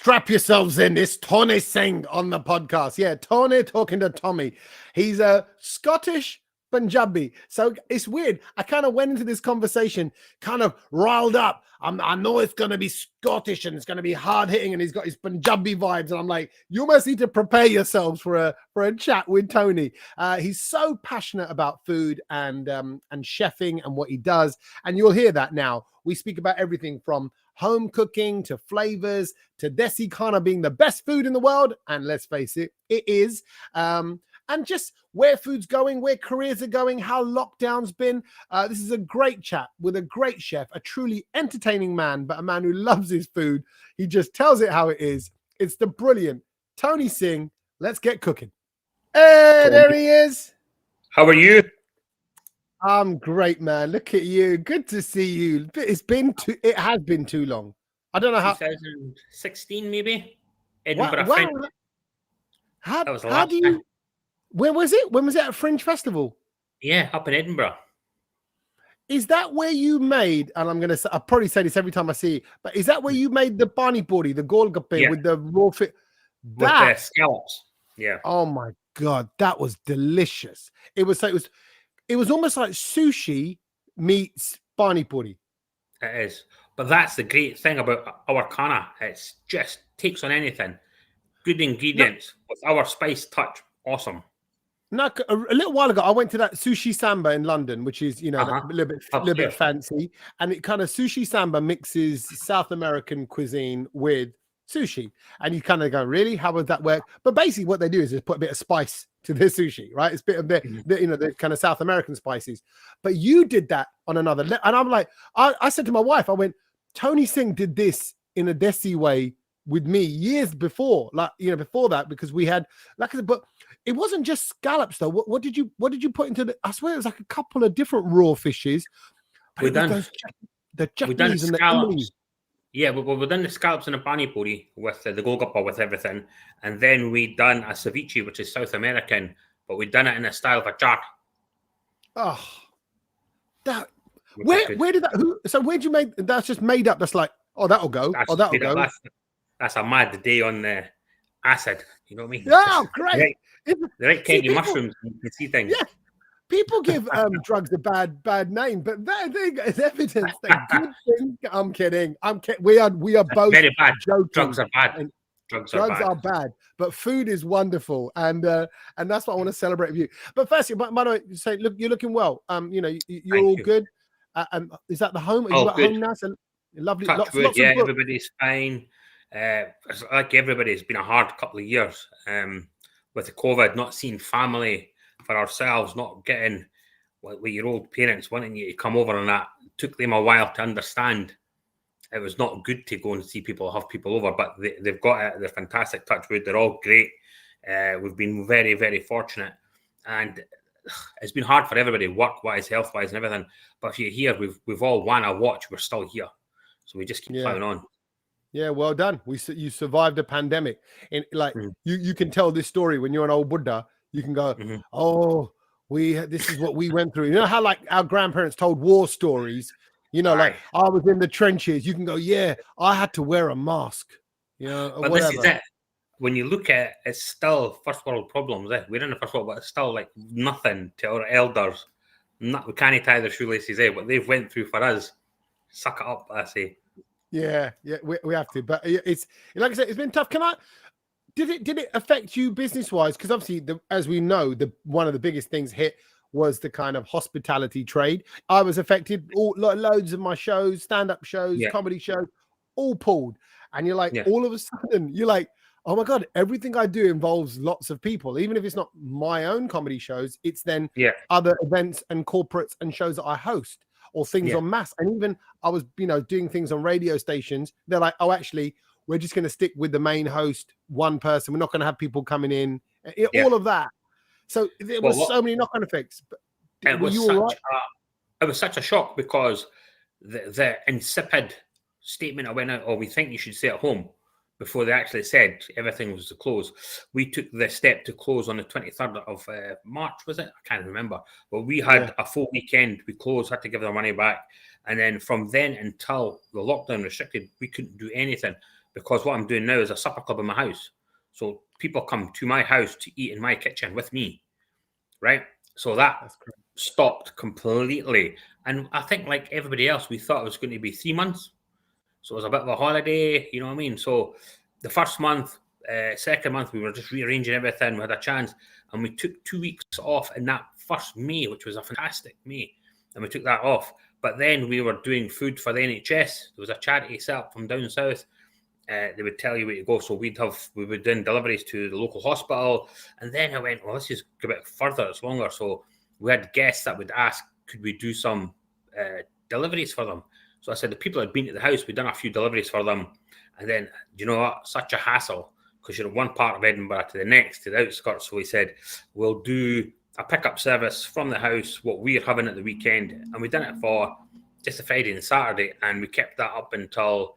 Strap yourselves in. It's Tony Singh on the podcast. Yeah, Tony talking to Tommy. He's a Scottish Punjabi. So it's weird. I kind of went into this conversation kind of riled up. I know it's going to be Scottish and it's going to be hard hitting and he's got his Punjabi vibes. And I'm like, you must need to prepare yourselves for a chat with Tony. He's so passionate about food and chefing and what he does. And you'll hear that now. We speak about everything from home cooking to flavors to desi khana being the best food in the world. And let's face it, it is. And just where food's going, where careers are going, how lockdown's been. This is a great chat with a great chef, a truly entertaining man, but a man who loves his food. He just tells it how it is. It's the brilliant Tony Singh. Let's get cooking. Hey, there he is. How are you? I'm great, man. Look at you. Good to see you. It has been too long. I don't know how. 2016, maybe. Edinburgh. How do you? Where was it? When was it at Fringe Festival? Yeah, up in Edinburgh. Is that where you made? And I'll probably say this every time I see it, but is that where you made the pani puri, the golgappe with the raw fit? With the scallops. Yeah. Oh my god, that was delicious. It was almost like sushi meets pani puri. It is. But that's the great thing about our khana. It's just takes on anything. Good ingredients with our spice touch. Awesome. No, a little while ago, I went to that Sushi Samba in London, which is, a little bit fancy. And it kind of Sushi Samba mixes South American cuisine with sushi. And you kind of go, really? How would that work? But basically what they do is put a bit of spice to their sushi, right? It's a bit of the kind of South American spices. But you did that on another level. And I'm like, I said to my wife, I went, Tony Singh did this in a desi way with me years before, before that, because we had, like I said, but it wasn't just scallops though. What did you put into the? I swear it was like a couple of different raw fishes. We've done the chutneys and the imlis. Yeah, we've done the scallops and the pani puri with the golgappa with everything, and then we done a ceviche, which is South American, but we done it in a style of a chaat. Oh, that where did that? So where'd you make? That's just made up. That's like, that'll go. That'll go. That's a mad day on the acid. You know what I mean? Oh, great. The right kind of mushrooms, you can see things. Yeah, people give drugs a bad name, but that is evidence that good things. I'm kidding. We are both very bad. Joking. Drugs are bad. Drugs are bad, but food is wonderful, and that's what I want to celebrate with you. But firstly, by the way, say, look, you're looking well. You're all good. Is that the home? Are you at home now? So lovely. Lots everybody's fine. Like everybody, it's been a hard couple of years with the COVID, not seeing family for ourselves, not getting with your old parents wanting you to come over, and that took them a while to understand. It was not good to go and see people, have people over, but they've got it. They're fantastic, touch wood. They're all great. We've been very, very fortunate, and it's been hard for everybody, work-wise, health-wise, and everything. But if you're here, we've all won a watch. We're still here, so we just keep plowing on. Yeah, well done. You survived a pandemic, and you can tell this story when you're an old Buddha. You can go, this is what we went through. You know how like our grandparents told war stories. Like I was in the trenches. You can go, yeah, I had to wear a mask. But this is it. When you look at it, it's still first world problems. We're in the first world, but it's still like nothing to our elders. We can't tie their shoelaces. What they've went through for us, suck it up, I say. Yeah, we have to. But it's like I said, it's been tough. Did it affect you business wise? Because obviously, as we know, one of the biggest things hit was the kind of hospitality trade. I was affected. Loads of my shows, stand-up shows, comedy shows, all pulled. And you're like, all of a sudden, you're like, oh my God, everything I do involves lots of people. Even if it's not my own comedy shows, it's then other events and corporates and shows that I host or things en masse. And even I was, doing things on radio stations. They're like, oh, actually, we're just going to stick with the main host, one person. We're not going to have people coming in, all of that. So there was so many knock-on effects. It was such a shock because the insipid statement I went out, we think you should stay at home, before they actually said everything was to close. We took the step to close on the 23rd of March, was it? I can't remember. But we had a full weekend. We closed, had to give their money back. And then from then until the lockdown restricted, we couldn't do anything because what I'm doing now is a supper club in my house. So people come to my house to eat in my kitchen with me, right? So that stopped completely. And I think like everybody else, we thought it was going to be 3 months. So it was a bit of a holiday, you know what I mean? So the first month, second month, we were just rearranging everything. We had a chance, and we took 2 weeks off in that first May, which was a fantastic May. And we took that off. But then we were doing food for the NHS. There was a charity set up from down south. They would tell you where to go. So we would do deliveries to the local hospital. And then I went, well, let's just go a bit further. It's longer. So we had guests that would ask, could we do some deliveries for them? So I said, the people had been to the house, we'd done a few deliveries for them. And then, you know what? Such a hassle, because you're in one part of Edinburgh to the next, to the outskirts. So we said, we'll do a pickup service from the house, what we're having at the weekend. And we done it for just a Friday and Saturday. And we kept that up until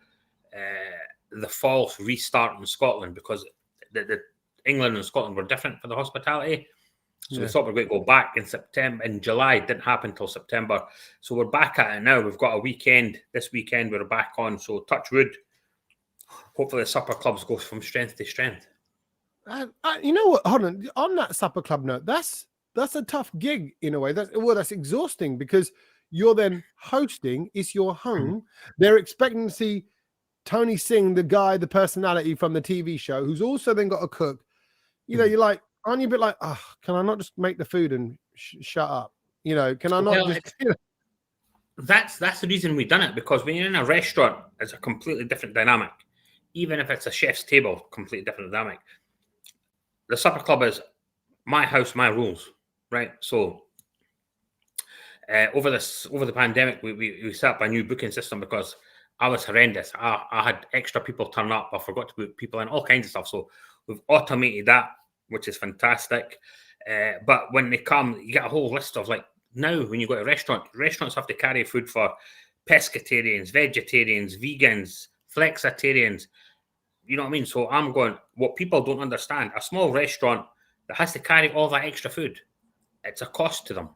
the false restart in Scotland, because the England and Scotland were different for the hospitality. So we thought we were going to go back in September. In July, it didn't happen until September. So we're back at it now. We've got a weekend. This weekend, we're back on. So touch wood. Hopefully the supper clubs go from strength to strength. You know what? Hold on that supper club note. That's a tough gig in a way. That's exhausting, because you're then hosting. It's your home. They're expecting to see Tony Singh, the personality from the TV show, who's also then got to cook. You know, you're like, aren't you a bit like, oh, can I not just make the food and shut up? You know, can I not just... You know? That's the reason we've done it, because when you're in a restaurant, it's a completely different dynamic. Even if it's a chef's table, completely different dynamic. The supper club is my house, my rules, right? So over the pandemic, we set up a new booking system, because I was horrendous. I had extra people turn up. I forgot to book people in, all kinds of stuff. So we've automated that, which is fantastic. But when they come, you get a whole list of, like, now when you go to a restaurant, restaurants have to carry food for pescatarians, vegetarians, vegans, flexitarians. You know what I mean? So I'm going, what people don't understand, a small restaurant that has to carry all that extra food, it's a cost to them,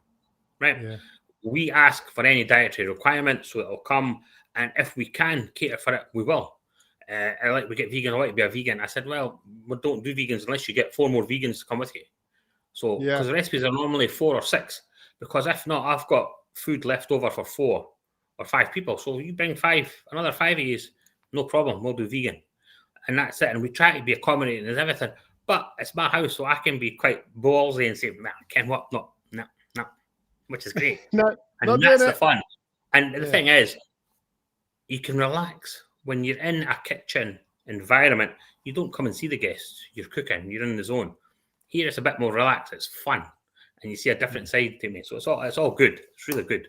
right? Yeah. We ask for any dietary requirements, so it'll come. And if we can cater for it, we will. We get vegan, I like to be a vegan. I said, well, we don't do vegans unless you get 4 more vegans to come with you. So, because the recipes are normally 4 or 6. Because if not, I've got food left over for 4 or 5 people. So you bring 5, another 5 of these, no problem, we'll do vegan. And that's it. And we try to be accommodating and everything. But it's my house, so I can be quite ballsy and say, nah, Ken, what? No, which is great. And that's the fun. And the thing is, you can relax. When you're in a kitchen environment, you don't come and see the guests. You're cooking. You're in the zone. Here, it's a bit more relaxed. It's fun. And you see a different side to me. So it's all good. It's really good.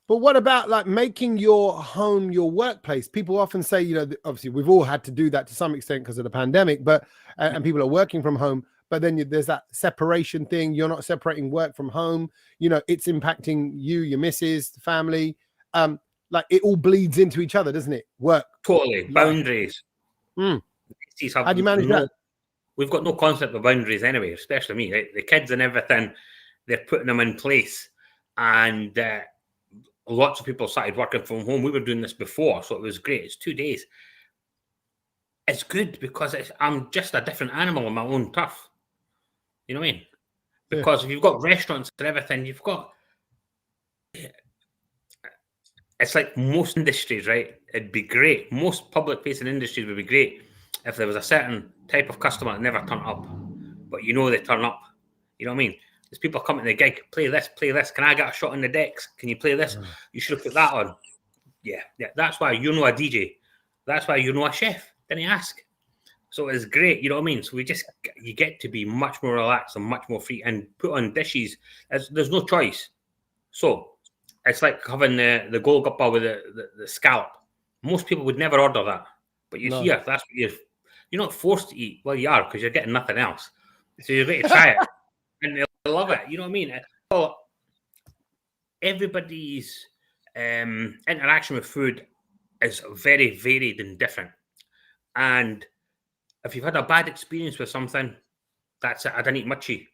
But what about, like, making your home your workplace? People often say, you know, obviously we've all had to do that to some extent because of the pandemic, but and people are working from home. But then there's that separation thing. You're not separating work from home. You know, it's impacting you, your missus, the family. Like, it all bleeds into each other, doesn't it? Work. Totally. Boundaries. How do you manage that? We've got no concept of boundaries anyway, especially me. Right? The kids and everything, they're putting them in place. And lots of people started working from home. We were doing this before, so it was great. It's 2 days. It's good because I'm just a different animal on my own turf. You know what I mean? Because if you've got restaurants and everything, you've got... It's like most industries, right? It'd be great. Most public-facing industries would be great if there was a certain type of customer that never turned up, but you know they turn up. You know what I mean? There's people coming to the gig, play this. Can I get a shot on the decks? Can you play this? You should have put that on. Yeah. That's why you know a DJ. That's why you know a chef. Then you ask. So it's great. You know what I mean? So you get to be much more relaxed and much more free and put on dishes. There's no choice. So it's like having the golgappa with the scallop. Most people would never order that, but here, that's what you're not forced to eat. Well, you are, because you're getting nothing else. So you're ready to try it, and they'll love it. You know what I mean? So everybody's interaction with food is very varied and different. And if you've had a bad experience with something, that's it. I didn't eat muchie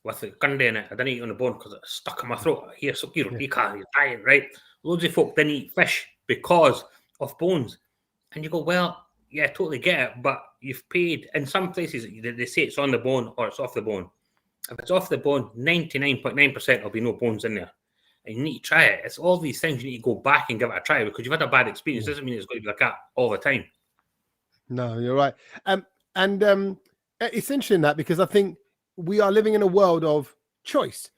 with the curry in it. I didn't eat on the bone because it's stuck in my throat. Here, so you're dying, right? Loads of folk didn't eat fish because of bones. And you go, well, yeah, totally get it. But you've paid in some places. They say it's on the bone or it's off the bone. If it's off the bone, 99.9% there'll be no bones in there. And you need to try it. It's all these things you need to go back and give it a try because you've had a bad experience. Doesn't mean it's going to be like that all the time. No, you're right. It's interesting that because I think we are living in a world of choice.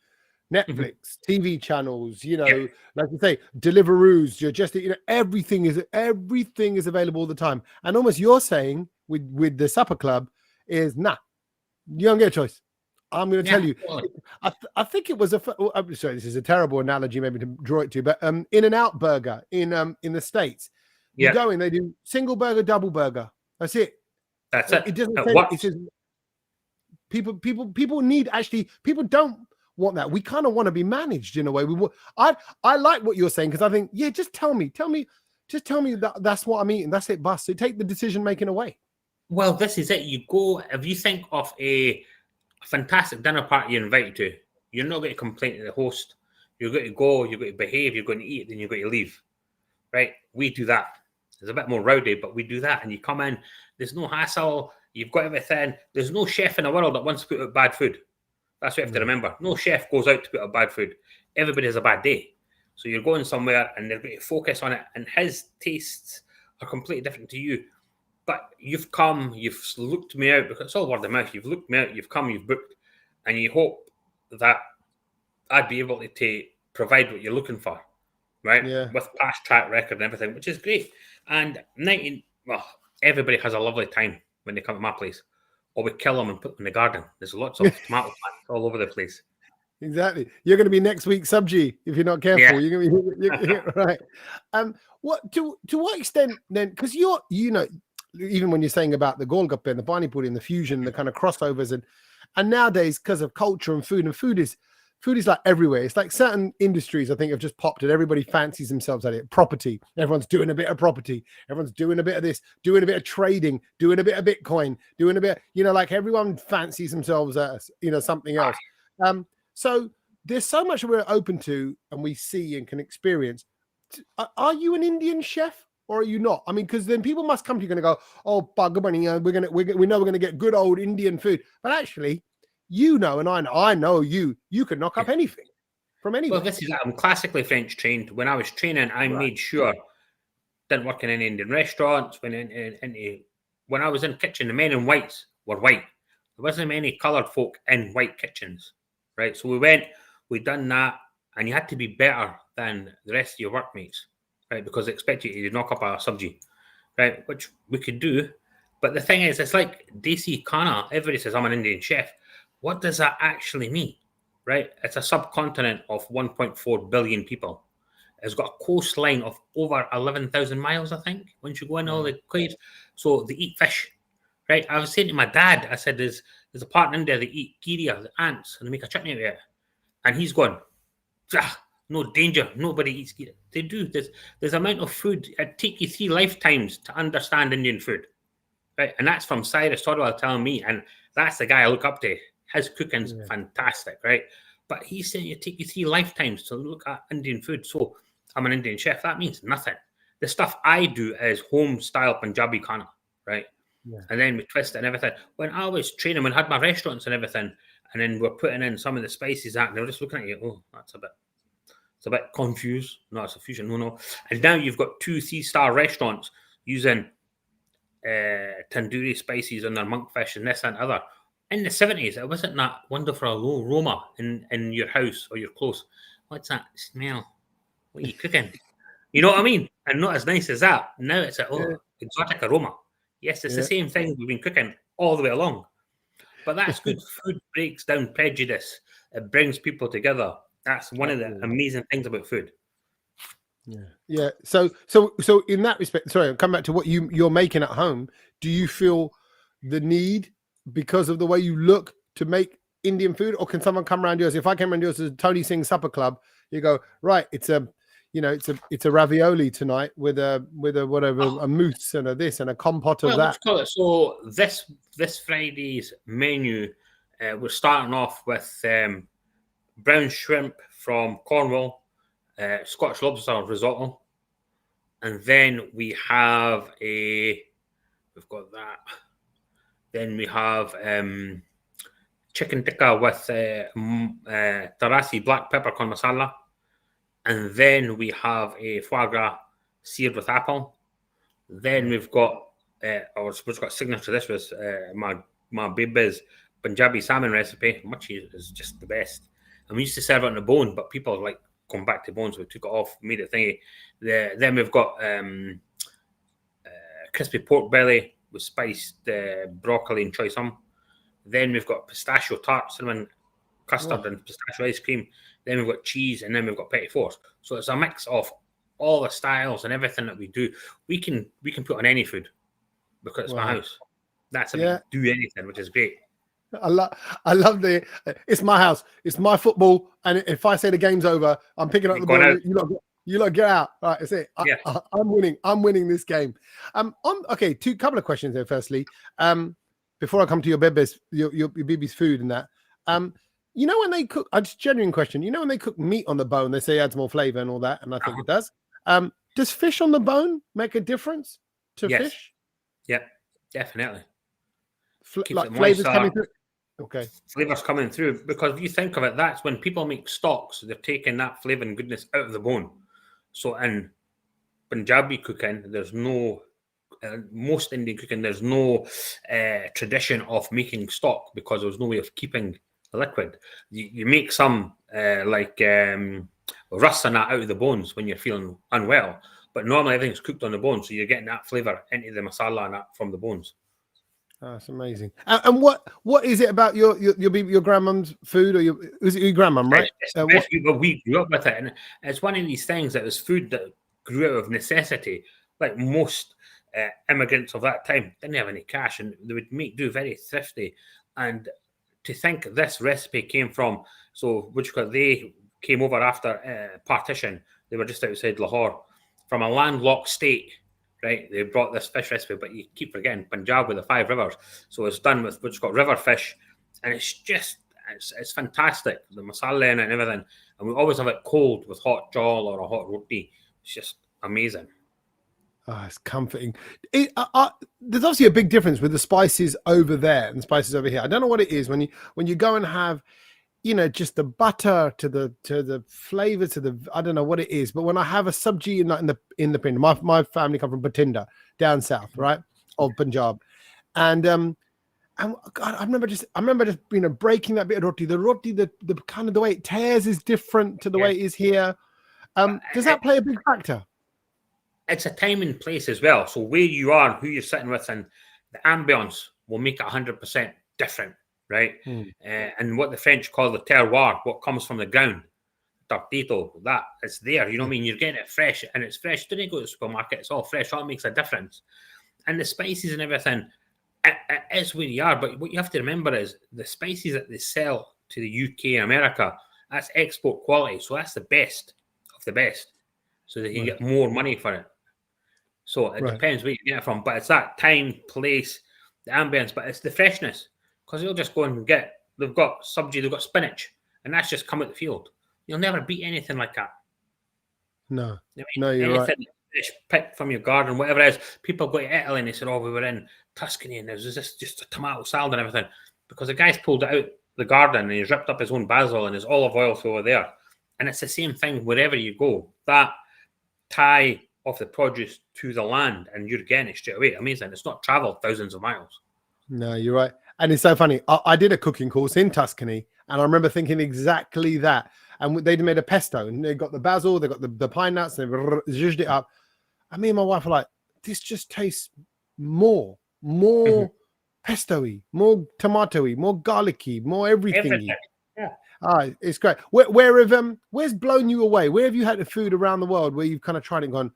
Netflix, TV channels, like you say, Deliveroo's. You're just, everything is available all the time. And almost you're saying with the supper club is you don't get a choice. I'm going to tell you. I think it was I'm sorry, this is a terrible analogy, maybe to draw it to, but In-N-Out Burger in the States. You go in, they do single burger, double burger. That's it. That's it. It doesn't say it says people need people don't want that. We kind of want to be managed in a way. I like what you're saying because I think, just tell me that's what I'm eating. That's it, bus. So take the decision making away. Well, this is it. You go, if you think of a fantastic dinner party you're invited to, you're not going to complain to the host. You're going to go, you're going to behave, you're going to eat, then you're going to leave. Right? We do that. It's a bit more rowdy, but we do that. And you come in, there's no hassle. You've got everything. There's no chef in the world that wants to put out bad food. That's what you have to remember. No chef goes out to put out bad food. Everybody has a bad day. So you're going somewhere and they're going to focus on it. And his tastes are completely different to you. But you've come, you've looked me out, because it's all word of mouth. You've looked me out, you've come, you've booked, and you hope that I'd be able to provide what you're looking for, right? Yeah. With past track record and everything, which is great. And everybody has a lovely time when they come to my place. Or we kill them and put them in the garden. There's lots of tomato plants all over the place. Exactly. You're going to be next week's Subji if you're not careful. Yeah. You're going to be right. What to what extent then? Because even when you're saying about the Golgappe and the Pani Puri and the fusion, the kind of crossovers, and nowadays because of culture and food is like everywhere. It's like certain industries I think have just popped and everybody fancies themselves at it. Property, everyone's doing a bit of property, everyone's doing a bit of this, doing a bit of trading, doing a bit of Bitcoin, doing a bit, like everyone fancies themselves as something else. So there's so much we're open to and we see and can experience. Are you an Indian chef? Or are you not? I mean, because then people must come to you and go, "Oh, good morning. We know we're going to get good old Indian food." But actually, and I know you can knock up anything from anywhere. Well, I'm classically French trained. When I was training, I made sure didn't work in any Indian restaurants. When I was in the kitchen, the men in whites were white. There wasn't many coloured folk in white kitchens, right? So we done that, and you had to be better than the rest of your workmates. Right, because they expect you to knock up a subji, right? Which we could do, but the thing is, it's like Desi Khana. Everybody says I'm an Indian chef. What does that actually mean, right? It's a subcontinent of 1.4 billion people. It's got a coastline of over 11,000 miles, I think. Once you go in all the caves, so they eat fish, right? I was saying to my dad, I said, "There's a part in India they eat giria, the ants, and they make a chutney out of it," and he's going, "No danger. Nobody eats giria." They do. There's amount of food. It'd take you 3 lifetimes to understand Indian food, right? And that's from Cyrus Todwell telling me, and that's the guy I look up to. His cooking's fantastic, right? But he's saying it take you 3 lifetimes to look at Indian food. So I'm an Indian chef. That means nothing. The stuff I do is home-style Punjabi khana, right? Yeah. And then we twist it and everything. When I was training, when I had my restaurants and everything, and then we're putting in some of the spices, and they're just looking at you, "Oh, that's it's a bit confused." No, it's a fusion. No. And now you've got 2 3-star restaurants using tandoori spices on their monkfish and this and other. In the 70s, it wasn't that wonderful aroma in your house or your close. What's that smell? What are you cooking? You know what I mean? And not as nice as that. Now it's exotic aroma. Yes, it's the same thing we've been cooking all the way along. But that's good. Food breaks down prejudice. It brings people together. That's one of the amazing things about food. Yeah. So in that respect, sorry, I'll come back to what you're making at home. Do you feel the need because of the way you look to make Indian food, or can someone come around yours? If I came around yours as Tony Singh Supper Club, you go, right, it's a ravioli tonight with a mousse and a this and a compote of that. So this Friday's menu, we're starting off with brown shrimp from Cornwall, Scottish lobster risotto, and then we have We've got that. Then we have chicken tikka with tarasi black peppercorn masala. And then we have a foie gras seared with apple. Then we've got, we've got signature. This was my baby's Punjabi salmon recipe, which is just the best. And we used to serve it on the bone, but people like come back to bones. So we took it off, made it thingy. Then we've got crispy pork belly with spiced broccoli and choy sum. Then we've got pistachio tart, cinnamon custard, and pistachio ice cream. Then we've got cheese, and then we've got petit fours. So it's a mix of all the styles and everything that we do. We can put on any food because it's my house. That's do anything, which is great. I love it's my house, it's my football, and if I say the game's over, I'm picking up the ball. You lot get out. Right, that's it. I'm winning. I'm winning this game. Couple of questions there. Firstly, before I come to your baby's food and that, you know when they cook, just genuine question. You know when they cook meat on the bone, they say it adds more flavor and all that, and I think it does. Does fish on the bone make a difference to fish? Yeah, definitely. Flavors coming through. Okay. Flavors coming through, because if you think of it, that's when people make stocks, they're taking that flavor and goodness out of the bone. So in Punjabi cooking, there's no, most Indian cooking, there's no tradition of making stock because there's no way of keeping the liquid. You make some rust and that out of the bones when you're feeling unwell, but normally everything's cooked on the bone, so you're getting that flavor into the masala and that from the bones. That's amazing. And what is it about your grandmum's food, or was it your grandmum, right? We grew up with it, and it's one of these things that was food that grew out of necessity. Like most immigrants of that time didn't have any cash, and they would do very thrifty. And to think this recipe came from, they came over after partition. They were just outside Lahore from a landlocked state. Right, they brought this fish recipe, but you keep forgetting Punjab with the 5 rivers. So it's done with what's got river fish, and it's fantastic. The masala in it and everything, and we always have it cold with hot jal or a hot roti. It's just amazing. Oh, it's comforting. There's obviously a big difference with the spices over there and the spices over here. I don't know what it is when you go and have, just the butter to the flavor to the, I don't know what it is, but when I have a sabji in the Punjab, my family come from Batinda down south, right, of Punjab, and God, I remember just breaking that bit of roti. The roti, the kind of the way it tears is different to the way it is here. Does that play a big factor? It's a time and place as well. So where you are and who you're sitting with, and the ambience will make it 100% different. Right, and what the French call the terroir, what comes from the ground, tortito, that it's there. You know what I mean? You're getting it fresh, and it's fresh. Didn't go to the supermarket; it's all fresh. That makes a difference. And the spices and everything, it is where you are. But what you have to remember is the spices that they sell to the UK and America, that's export quality. So that's the best of the best. So they can get more money for it. So it depends where you get it from. But it's that time, place, the ambience. But it's the freshness. Because they'll just go and they've got sabji, they've got spinach, and that's just come out the field. You'll never beat anything like that. No, you're anything right. Picked from your garden, whatever it is. People go to Italy and they said, we were in Tuscany and there's this just a tomato salad and everything. Because the guy's pulled it out the garden and he's ripped up his own basil and his olive oil over there. And it's the same thing wherever you go. That tie of the produce to the land and you're getting it straight away. Amazing. It's not traveled thousands of miles. No, you're right. And it's so funny. I did a cooking course in Tuscany, and I remember thinking exactly that. And they made a pesto, and they got the basil, they got the pine nuts, and they zhuzhed it up. And me and my wife were like, this just tastes more pesto-y, more tomato-y, more garlicky, more everything-y. Yeah. It's great. Where's blown you away? Where have you had the food around the world where you've kind of tried it and gone,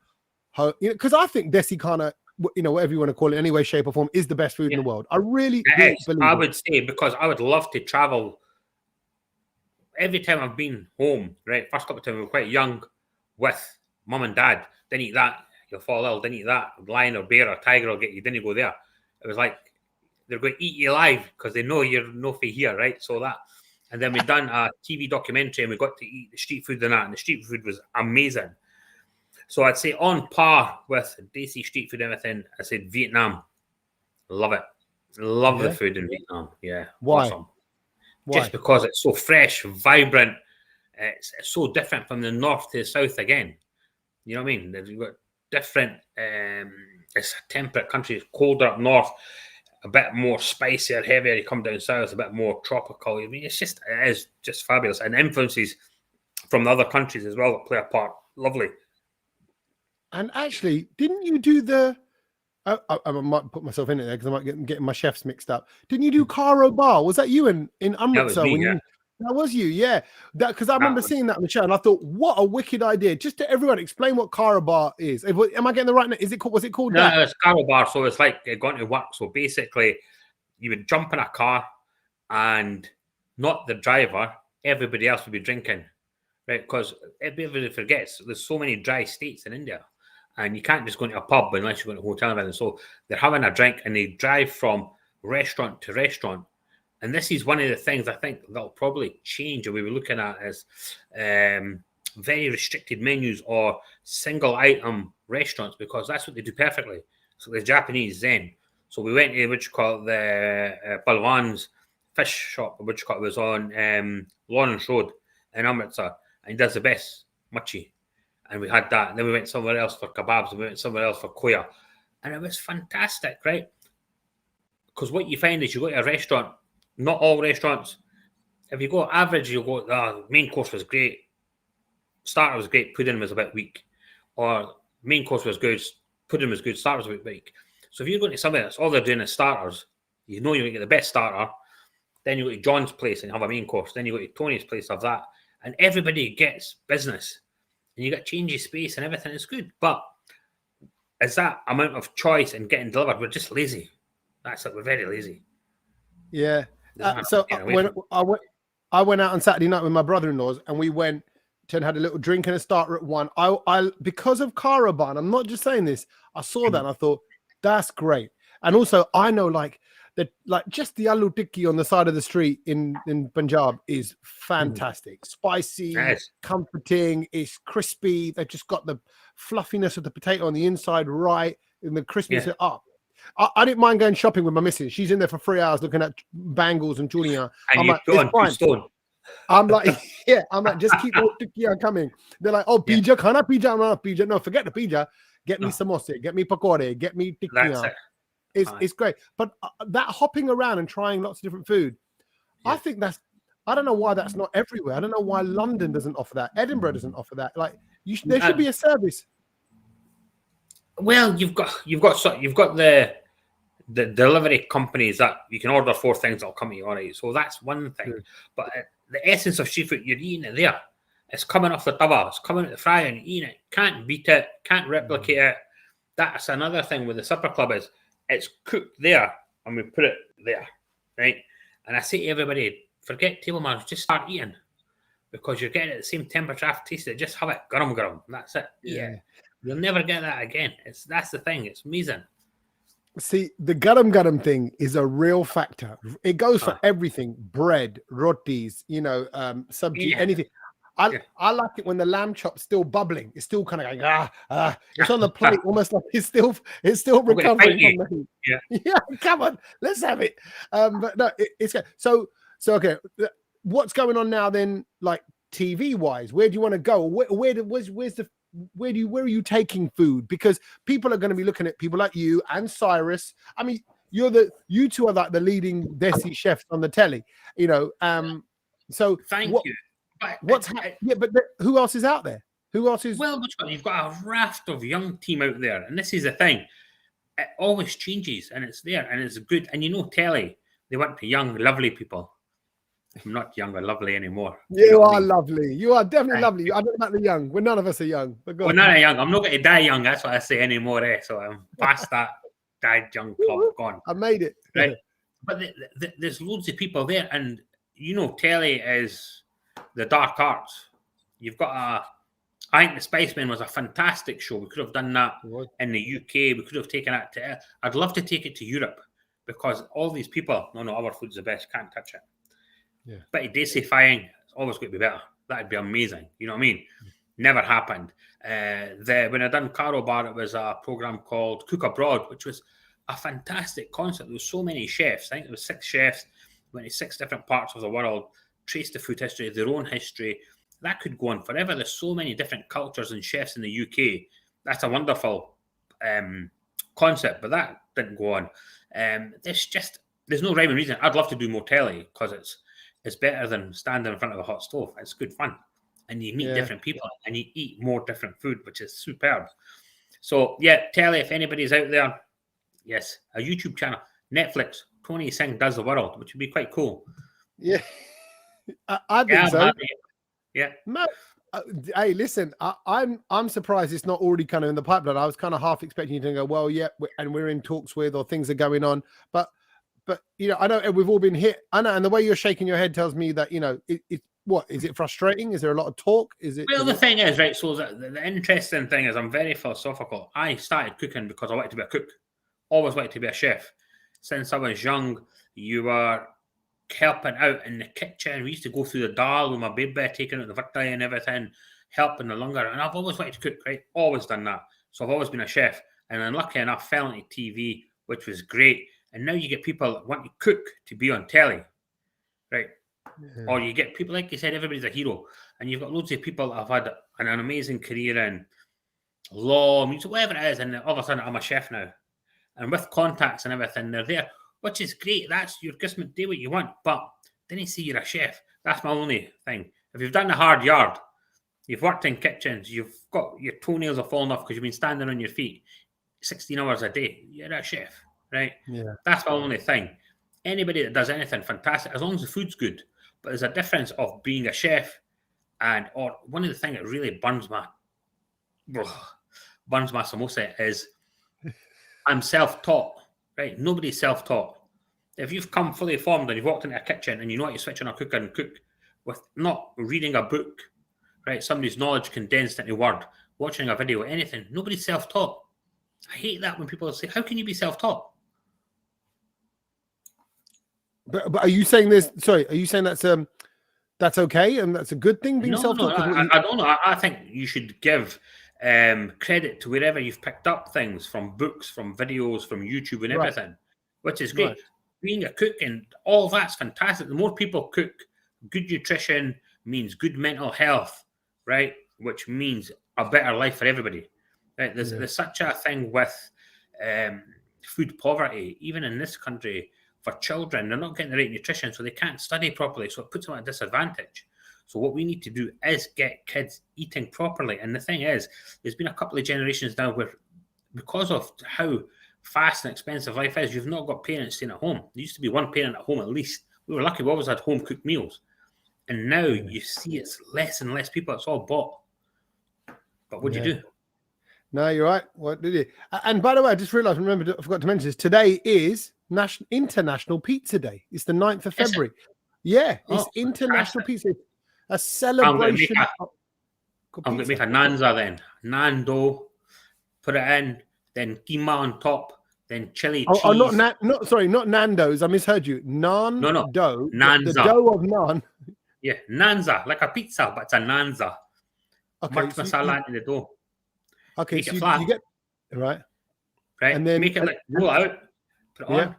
because I think Desi kind of, whatever you want to call it, any way, shape, or form, is the best food in the world. I really do believe I would say, because I would love to travel. Every time I've been home, right, first couple of times we were quite young, with mum and dad, didn't eat that, you'll fall ill, didn't eat that, lion or bear or tiger will get you, didn't go there. It was like, they're going to eat you alive, because they know you're no for here, right? So that, and then we done a TV documentary, and we got to eat the street food and that, and the street food was amazing. So I'd say on par with Desi street food and everything, I said Vietnam. Love it. Love the Yeah. food in Vietnam. Yeah, Why? awesome. Why? Just because it's so fresh, vibrant. It's so different from the north to the south again. You know what I mean? You've got different. It's a temperate country. It's colder up north, a bit more spicier, heavier. You come down south, a bit more tropical. I mean, it is just fabulous, and influences from the other countries as well that play a part. Lovely. And actually, didn't you do the? I might put myself in it there because I might getting my chefs mixed up. Didn't you do Karo Bar? Was that you in That was Amritsar me, when yeah. you? That was you, yeah. That because I remember seeing that on the show, and I thought, what a wicked idea! Just to everyone, explain what Karo Bar is. Am I getting the right name? Is it called? Was it called that? No, it's Karo Bar, so it's like going to work. So basically, you would jump in a car, and not the driver, everybody else would be drinking, right? Because everybody forgets there's so many dry states in India. And you can't just go into a pub unless you're going to a hotel and so they're having a drink and they drive from restaurant to restaurant. And this is one of the things I think that'll probably change. And we were looking at as very restricted menus or single item restaurants because that's what they do perfectly. So the Japanese Zen. So we went to the Balwan's fish shop, it was on Lawrence Road in Amritsar, and he does the best mochi. And we had that. And then we went somewhere else for kebabs. And we went somewhere else for koya. And it was fantastic, right? Because what you find is you go to a restaurant, not all restaurants. If you go average, you go, the main course was great. Starter was great. Pudding was a bit weak. Or main course was good. Pudding was good. Starter was a bit weak. So if you're going to somewhere that's all they're doing is starters, you know you're going to get the best starter. Then you go to John's place and have a main course. Then you go to Tony's place, have that. And everybody gets business. And you got change of space and everything is good. But is that amount of choice and getting delivered? We're just lazy. That's it. We're very lazy. Yeah. When I went out on Saturday night with my brother-in-laws and we went and had a little drink and a starter at one. I because of Karo Bar, and I'm not just saying this, I saw that and I thought, that's great. And also I know just the aloo tikki on the side of the street in Punjab is fantastic. Spicy, Yes. comforting, it's crispy. They've just got the fluffiness of the potato on the inside right and the crispness up. I didn't mind going shopping with my missus. She's in there for 3 hours looking at bangles and chulian. And I'm like, it's fine. I'm like, yeah, just keep the tikki coming. They're like, oh, pija, khana pija? I'm like, pija. No, forget the pija. Get me samosa, get me pakore, get me tikki. That's it. It's great, but that hopping around and trying lots of different food, I think I don't know why that's not everywhere. I don't know why London doesn't offer that. Edinburgh doesn't offer that. Like there should be a service. Well, you've got the delivery companies that you can order 4 things that'll come to you, all right. So that's one thing. But the essence of seafood, you're eating it there. It's coming off the tawa. It's coming out the fryer and you're eating it. Can't beat it. Can't replicate it. That's another thing with the supper club is it's cooked there and we put it there, right? And I say to everybody, forget table manners, just start eating because you're getting it at the same temperature after tasting it. Just have it garam. That's it. Yeah. You'll never get that again. That's the thing. It's amazing. See, the garam thing is a real factor. It goes for everything: bread, rotis, sabji, anything. I like it when the lamb chop's still bubbling. It's still kind of going it's on the plate, almost like it's still recovering from the heat. Yeah, come on, let's have it. But no, it's so okay. What's going on now then? Like TV wise, where do you want to go? Where are you taking food? Because people are going to be looking at people like you and Cyrus. I mean, you two are like the leading Desi chefs on the telly. So thank you. But who else is out there? Who else is? Well, you've got a raft of young team out there, and this is the thing. It always changes, and it's there, and it's good. And telly, they want to young, lovely people. I'm not young or lovely anymore. You are lovely. You are definitely lovely. I don't know about the young. Well, none of us are young. But we're not young. I'm not going to die young. That's what I say anymore. So I'm past that died young club. Gone. I made it. Right. But there's loads of people there, and telly is the dark arts. You've got I think The Spicemen was a fantastic show. We could have done that in the UK. We could have taken it to. I'd love to take it to Europe because all these people. No, our food's the best. Can't touch it. Yeah. But Desifying, it's always going to be better. That'd be amazing. You know what I mean? Never happened. When I done Karo Bar, it was a program called Cook Abroad, which was a fantastic concept. There was so many chefs. I think there was 6 chefs, went to 6 different parts of the world, traced the food history, their own history. That could go on forever. There's so many different cultures and chefs in the UK. That's a wonderful concept, but that didn't go on. There's no rhyme and reason. I'd love to do more telly because it's better than standing in front of a hot stove. It's good fun. And you meet different people and you eat more different food, which is superb. So, yeah, telly, if anybody's out there, yes, a YouTube channel, Netflix, Tony Singh Does the World, which would be quite cool. Yeah, I think so. Yeah. No, hey, listen, I'm surprised it's not already kind of in the pipeline. I was kind of half expecting you to go, well, yeah, and we're in talks with, or things are going on. But you know, I know we've all been hit. I know, and the way you're shaking your head tells me that, you know, what is it frustrating? Is there a lot of talk? Well, the thing is, right, so the interesting thing is I'm very philosophical. I started cooking because I wanted to be a cook. Always wanted to be a chef. Since I was young, you were helping out in the kitchen. We used to go through the dal with my baby, taking out the virtue and everything, helping the longer. And I've always wanted to cook, right? Always done that. So I've always been a chef. And then lucky enough, fell into TV, which was great. And now you get people that want to cook to be on telly, right? Yeah. Or you get people, like you said, everybody's a hero. And you've got loads of people that have had an amazing career in law, music, whatever it is. And all of a sudden, I'm a chef now. And with contacts and everything, they're there, which is great. That's your kismet, do what you want. But then you see you're a chef. That's my only thing. If you've done the hard yard, you've worked in kitchens, you've got your toenails are falling off because you've been standing on your feet 16 hours a day, you're a chef, right? Yeah. That's my only thing. Anybody that does anything, fantastic, as long as the food's good. But there's a difference of being a chef or one of the things that really burns my samosa is I'm self-taught, right? Nobody's self-taught. If you've come fully formed and you've walked into a kitchen and you know how to switch on a cooker and cook with not reading a book, right? Somebody's knowledge condensed into word, watching a video, anything. Nobody's self-taught. I hate that when people say, how can you be self-taught? But are you saying this? Sorry, are you saying that's okay and that's a good thing being self-taught? No, I don't know. I think you should give credit to wherever you've picked up things from books, from videos, from YouTube, and everything, which is great. Right. Being a cook and all that's fantastic. The more people cook, good nutrition means good mental health, right? Which means a better life for everybody. Right? There's such a thing with food poverty, even in this country. For children, they're not getting the right nutrition, so they can't study properly, so it puts them at a disadvantage. So what we need to do is get kids eating properly. And the thing is, there's been a couple of generations now where, because of how fast and expensive life is, you've not got parents staying at home. There used to be one parent at home at least. We were lucky, we always had home-cooked meals. And now you see it's less and less people, it's all bought. But what do you do? No, you're right. What did you? And by the way, I just realized, I forgot to mention this. Today is International Pizza Day. It's the 9th of February. Yeah, it's International Pizza. A celebration. I'm going to make a nanza then. Nando, put it in, then keema on top, then chili cheese. Oh, not Nando's. I misheard you. Naan dough. Nanza. The dough of naan. Yeah, nanza, like a pizza, but it's a nanza. Okay, much masala in the dough. Okay, make so it flat. You get right, and then make it like roll out, put it on,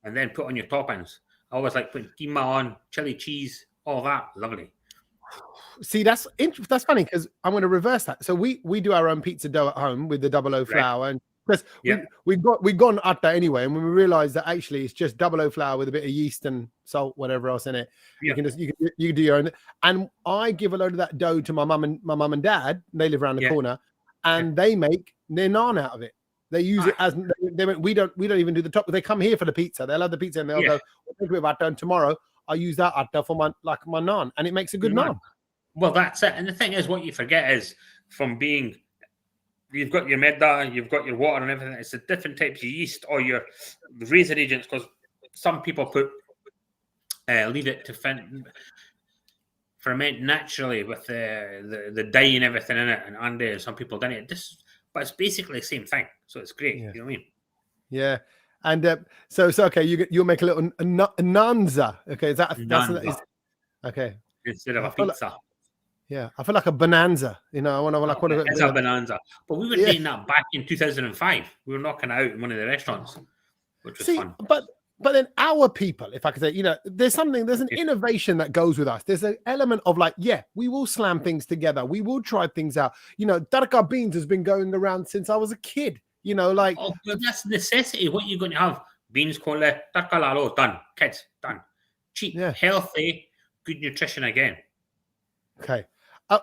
and then put on your toppings. I always like putting keema on, chili cheese, all that, lovely. See, that's funny because I'm going to reverse that. So we do our own pizza dough at home with the 00 flour, and because we've gone atta anyway, and when we realised that actually it's just 00 flour with a bit of yeast and salt, whatever else in it, you can do your own. And I give a load of that dough to my mum and dad. They live around the corner. And they make their naan out of it. They use it as we don't even do the top. They come here for the pizza. They'll have the pizza and they'll go, well, think about that. And tomorrow I'll use that atta for my naan, and it makes a good naan. Well, that's it. And the thing is, what you forget is you've got your maida, you've got your water and everything. It's the different types of yeast or your raisin agents, because some people leave it to ferment naturally with the dye and everything in it, and some people done it. But it's basically the same thing, so it's great. You know what I mean? Yeah, and so okay, you'll make a little nanza. Okay, is that okay? Instead of a pizza. I feel like a bonanza. You know, it's a bonanza. But we were doing that back in 2005. We were knocking it out in one of the restaurants. which was See, fun. but then our people, if I could say, there's an innovation that goes with us. There's an element of like, yeah, we will slam things together. We will try things out. Tadka beans has been going around since I was a kid. Like. Oh, but that's necessity. What you're going to have? Beans, kole, tarka lalo, done. Kids, done. Cheap, healthy, good nutrition again. Okay.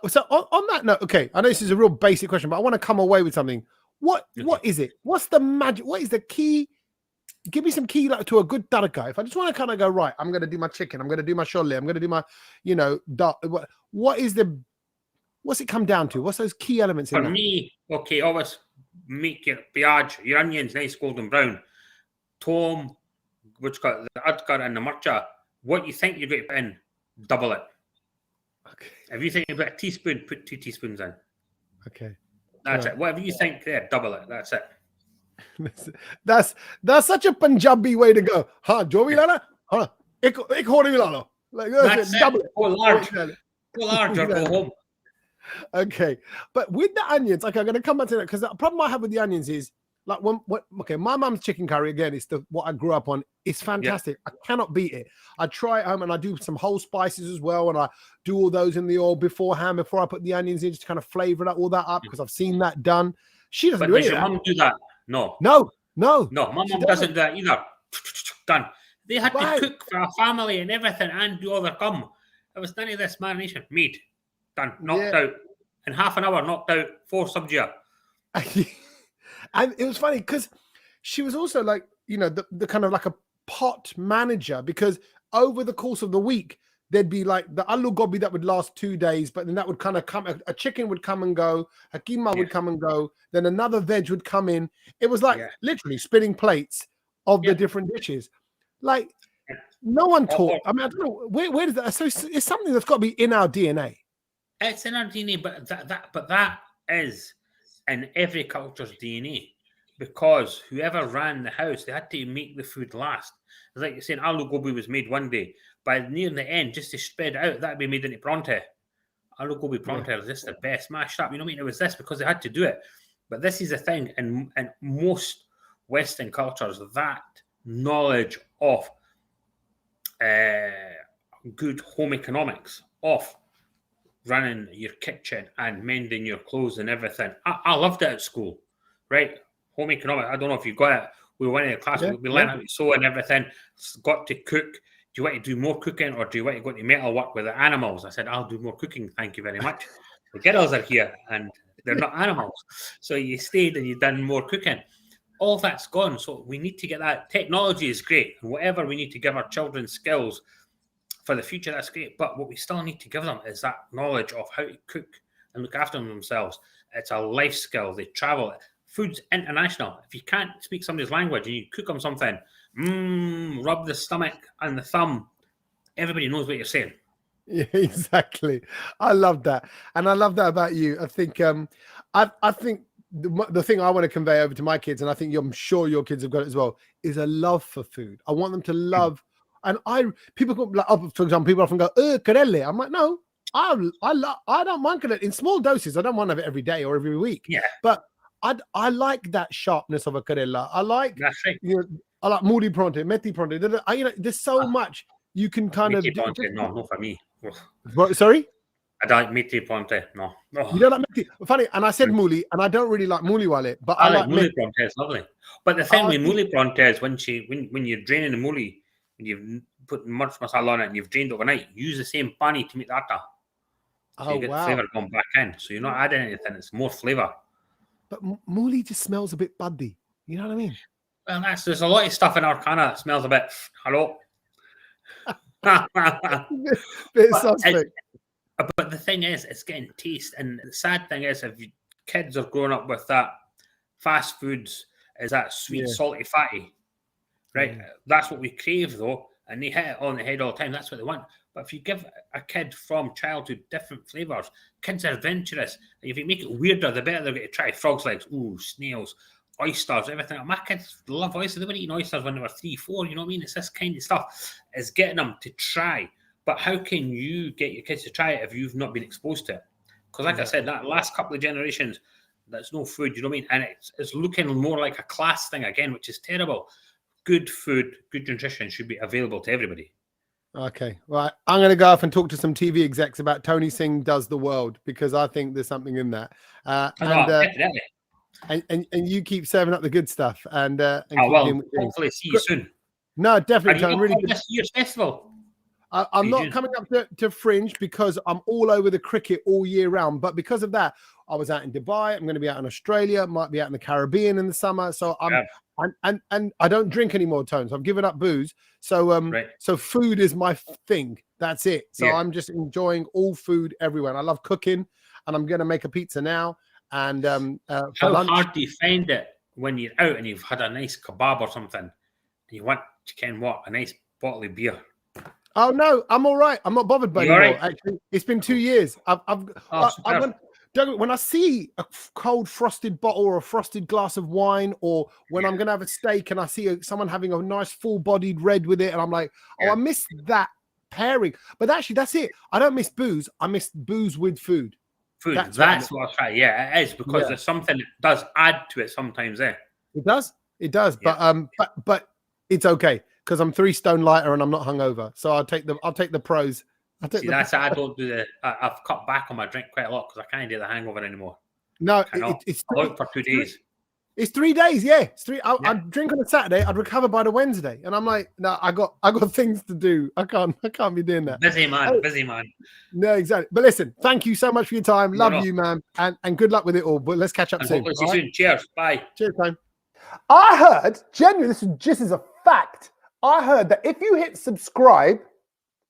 So on that note, okay, I know this is a real basic question, but I want to come away with something. What is it? What's the magic? What is the key? Give me some key to a good tadka. If I just want to kind of go, right, I'm going to do my chicken, I'm going to do my shole, I'm going to do my, what's it come down to? What's those key elements in For me, okay, always make your piyaj, your onions nice golden brown. Tom, which got the adkar and the marcha. What you think you're going to put in, double it. Okay. If you think you put a teaspoon, put 2 teaspoons in. Okay. That's it. Whatever you think there, double it. That's it. That's such a Punjabi way to go. Huh, Jovi Lala? Huh? Ik hori lala. Like that's double it. Go large. Go large or go home. Okay. But with the onions, okay, I'm gonna come back to that because the problem I have with the onions is like my mum's chicken curry again is what I grew up on. It's fantastic. I cannot beat it. I try it home and I do some whole spices as well, and I do all those in the oil beforehand before I put the onions in, just to kind of flavor all that up because I've seen that done. She doesn't do any of that. Does your mum do that? No. No. My mum doesn't do that either. Done. They had to cook for a family and everything and do all their gum. It was none of this marination. Made. Done. Knocked out. In half an hour, knocked out 4 subjia. And it was funny because she was also like, the kind of like a pot manager, because over the course of the week, there'd be like the aloo gobi that would last 2 days, but then that would kind of come, a chicken would come and go, a keema would come and go, then another veg would come in. It was like literally spinning plates of the different dishes. Like no one taught. I mean, I don't know, where does that, so it's something that's got to be in our DNA. It's in our DNA, but that is in every culture's DNA, because whoever ran the house, they had to make the food last. It's like you're saying, aloo gobi was made one day. By near the end, just to spread out, that'd be made into pronte. Aloo gobi pronte is just the best mashed up. You know what I mean? It was this because they had to do it. But this is the thing, in most Western cultures, that knowledge of good home economics, of running your kitchen and mending your clothes and everything. I loved it at school, right? Home economics. I don't know if you got it. We went in the class, we learned how to sew and everything. Got to cook. Do you want to do more cooking, or do you want to go to metal work with the animals? I said, I'll do more cooking. Thank you very much. The girls are here and they're not animals. So you stayed and you've done more cooking. All that's gone. So we need to get that. Technology is great. And whatever we need to give our children skills for the future, that's great. But what we still need to give them is that knowledge of how to cook and look after themselves. It's a life skill. They travel. Food's international. If you can't speak somebody's language and you cook them something, rub the stomach and the thumb, everybody knows what you're saying. Yeah, exactly. I love that. And I love that about you. I think I think the thing I want to convey over to my kids, and I think I'm sure your kids have got it as well, is a love for food. I want them to love. And people go, like, for example, people often go, karelle. I'm like, no, I don't mind karelle in small doses. I don't want to have it every day or every week. Yeah. But I like that sharpness of a karella. I like, I like moody pronte, methi pronte. There's so much you can kind of. Pronte, no, not for me. What, sorry? I don't like methi pronte. No. You don't like methi? Funny, and I said mooli, and I don't really like mooli wale, but I like mooli pronte. It's lovely. But the thing with mooli pronte is when you're draining the mooli, and you've put much masala on it and you've drained overnight, use the same pani to make the atta. So you get the flavour going back in. So you're not adding anything, it's more flavour. But mooli just smells a bit buddy. You know what I mean? Well, there's a lot of stuff in our kana that smells a bit, hello. Bit suspect. But the thing is, it's getting taste. And the sad thing is, if kids are growing up with that fast foods, is that sweet, salty, fatty, right? That's what we crave, though. And they hit it on the head all the time. That's what they want. But if you give a kid from childhood different flavours, kids are adventurous. And if you make it weirder, the better they're going to try. Frogs' legs, snails, oysters, everything. My kids love oysters. They were eating oysters when they were 3, 4. You know what I mean? It's this kind of stuff. It's getting them to try. But how can you get your kids to try it if you've not been exposed to it? Because like I said, that last couple of generations, that's no food. You know what I mean? And it's looking more like a class thing again, which is terrible. good food, good nutrition should be available to everybody. Okay, right. I'm going to go off and talk to some TV execs about Tony Singh does the world, because I think there's something in that. Definitely. And you keep serving up the good stuff and I keep will doing what you're doing. hopefully see you soon. No, Are definitely, you Tony. not Really coming good. this year's festival? I'm not coming up to Fringe because I'm all over the cricket all year round. But because of that, I was out in Dubai. I'm going to be out in Australia. Might be out in the Caribbean in the summer. So and I don't drink anymore, Tones. I've given up booze. So so food is my thing. That's it. So I'm just enjoying all food everywhere. And I love cooking, and I'm going to make a pizza now. And how hard do you find it when you're out and you've had a nice kebab or something, and you want a nice bottle of beer? Oh no, I'm all right. I'm not bothered by anymore. Right? Actually, it's been 2 years. When I see a cold frosted bottle or a frosted glass of wine, or when I'm gonna have a steak and I see someone having a nice full-bodied red with it, and I'm like, I miss that pairing. But actually, that's it. I don't miss booze. I miss booze with food. That's what I try. Yeah, it is, because there's something that does add to it sometimes. It does. Yeah. But it's okay, because I'm 3 stone lighter and I'm not hungover. So I'll take the pros. That's I don't do I've cut back on my drink quite a lot because I can't do the hangover anymore. No, it's out for 2 days. It's 3 days. Yeah, it's 3. I'd drink on a Saturday. I'd recover by the Wednesday, and I'm like, no, I got things to do. I can't be doing that. Busy man. No, exactly. But listen, thank you so much for your time. Love you, man, and good luck with it all. But let's catch up soon. See you soon. Cheers. Bye. Cheers, time. I heard, genuinely, this is just as a fact. I heard that if you hit subscribe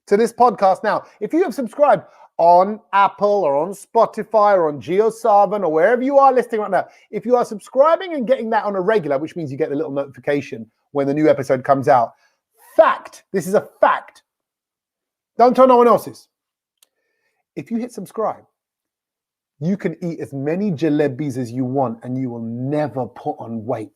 to this podcast now, if you have subscribed on Apple or on Spotify or on JioSaavn or wherever you are listening right now, if you are subscribing and getting that on a regular, which means you get the little notification when the new episode comes out. Fact. This is a fact. Don't tell no one else's. If you hit subscribe, you can eat as many jalebis as you want and you will never put on weight.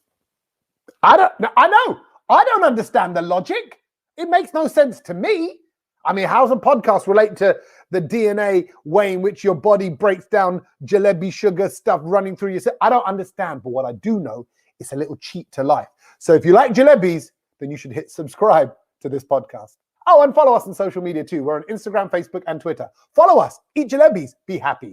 I know. I don't understand the logic. It makes no sense to me. I mean, how's a podcast relate to the DNA way in which your body breaks down jalebi sugar stuff running through your cell? I don't understand. But what I do know, it's a little cheat to life. So if you like jalebis, then you should hit subscribe to this podcast. Oh, and follow us on social media too. We're on Instagram, Facebook, and Twitter. Follow us. Eat jalebis. Be happy.